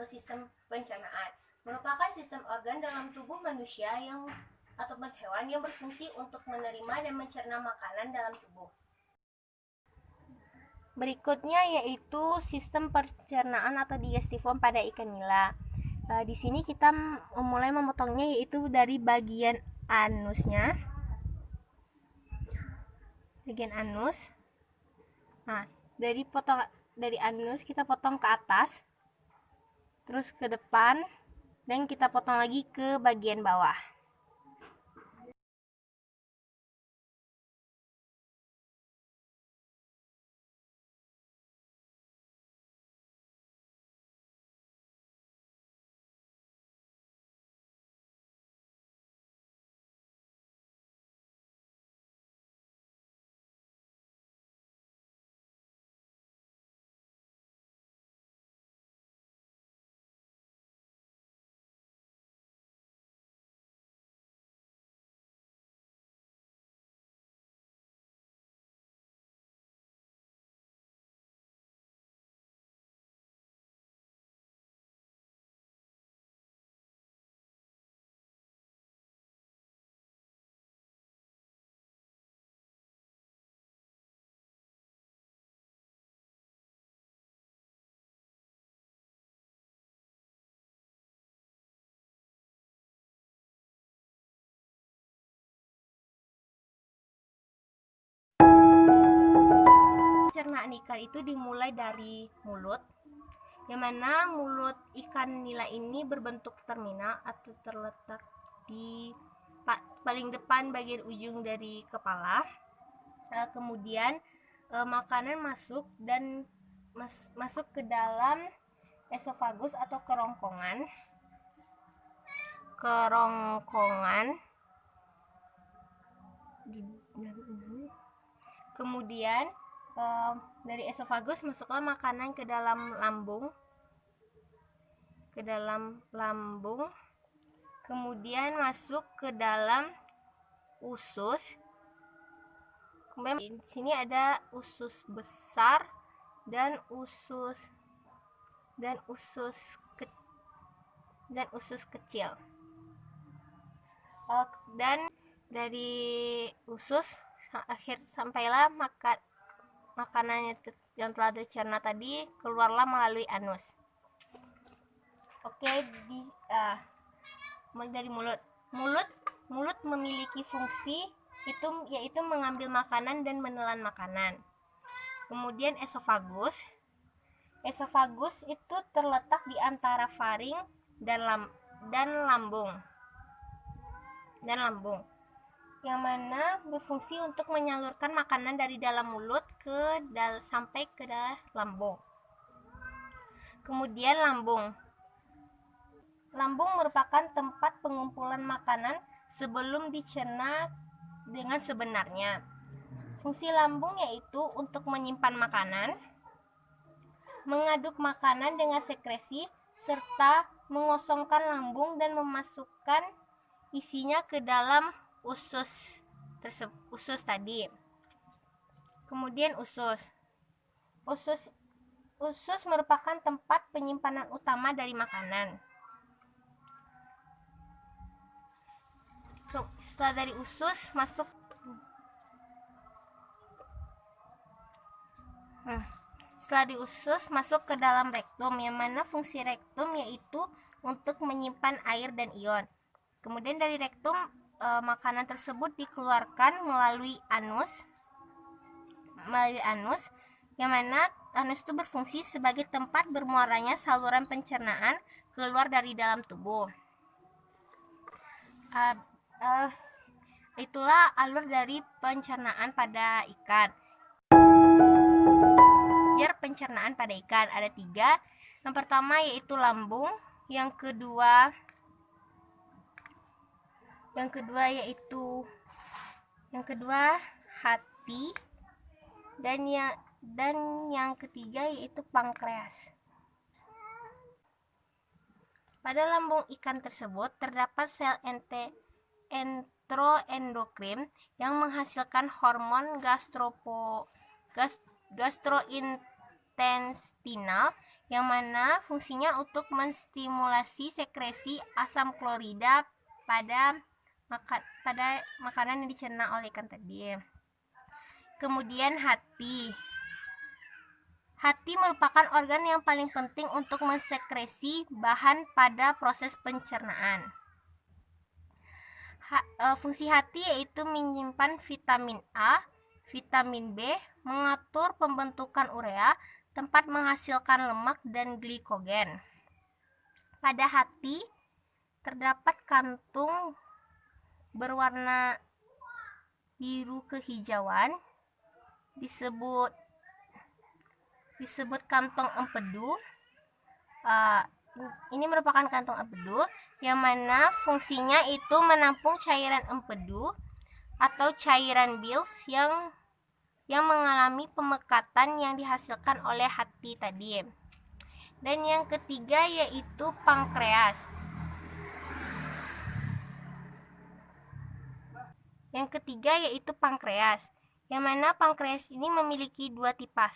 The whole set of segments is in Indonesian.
sistem pencernaan merupakan sistem organ dalam tubuh manusia ataupun hewan yang berfungsi untuk menerima dan mencerna makanan dalam tubuh. Berikutnya yaitu sistem pencernaan atau digestifum pada ikan nila. Di sini kita mulai memotongnya yaitu dari bagian anusnya. Nah, dari anus kita potong ke atas, terus ke depan, dan kita potong lagi ke bagian bawah. Pencernaan ikan itu dimulai dari mulut, yang mana mulut ikan nila ini berbentuk terminal atau terletak di paling depan bagian ujung dari kepala. Kemudian makanan masuk ke dalam esofagus atau kerongkongan. Kemudian dari esofagus masuklah makanan ke dalam lambung, kemudian masuk ke dalam usus. Kemudian di sini ada usus besar dan usus kecil. Dan dari usus sampailah makanan yang telah dicerna tadi keluarlah melalui anus. Mulai dari mulut. Mulut memiliki fungsi yaitu mengambil makanan dan menelan makanan. Kemudian esofagus itu terletak di antara faring dan lambung, yang mana berfungsi untuk menyalurkan makanan dari dalam mulut sampai ke dalam lambung. Kemudian lambung merupakan tempat pengumpulan makanan sebelum dicerna dengan sebenarnya. Fungsi lambung yaitu untuk menyimpan makanan, mengaduk makanan dengan sekresi, serta mengosongkan lambung dan memasukkan isinya ke dalam usus tadi. Kemudian usus merupakan tempat penyimpanan utama dari makanan. Setelah dari usus masuk ke dalam rektum, yang mana fungsi rektum yaitu untuk menyimpan air dan ion. Kemudian dari rektum makanan tersebut dikeluarkan melalui anus, yang mana anus itu berfungsi sebagai tempat bermuaranya saluran pencernaan keluar dari dalam tubuh. Itulah alur dari pencernaan pada ikan. Pencernaan pada ikan ada 3. Yang pertama yaitu lambung, yang kedua hati, dan yang ketiga yaitu pankreas. Pada lambung ikan tersebut terdapat sel enteroendokrin yang menghasilkan hormon gastrointestinal yang mana fungsinya untuk menstimulasi sekresi asam klorida pada makanan yang dicerna oleh ikan tadi. Kemudian hati. Hati merupakan organ yang paling penting untuk mensekresi bahan pada proses pencernaan. Fungsi hati yaitu menyimpan vitamin A, vitamin B, mengatur pembentukan urea, tempat menghasilkan lemak dan glikogen. Pada hati terdapat kantung berwarna biru kehijauan, disebut kantong empedu. Ini merupakan kantong empedu yang mana fungsinya itu menampung cairan empedu atau cairan Bils yang mengalami pemekatan yang dihasilkan oleh hati tadi. Dan yang ketiga yaitu pankreas. Yang mana pankreas ini memiliki dua tipe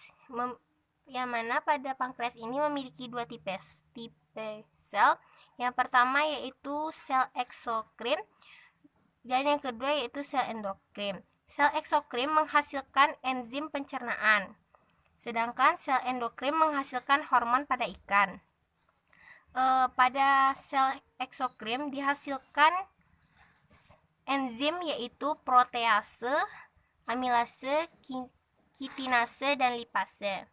sel. Yang pertama yaitu sel eksokrin dan yang kedua yaitu sel endokrin. Sel eksokrin menghasilkan enzim pencernaan, sedangkan sel endokrin menghasilkan hormon pada ikan. Pada sel eksokrin dihasilkan enzim yaitu protease, amilase, kitinase, dan lipase.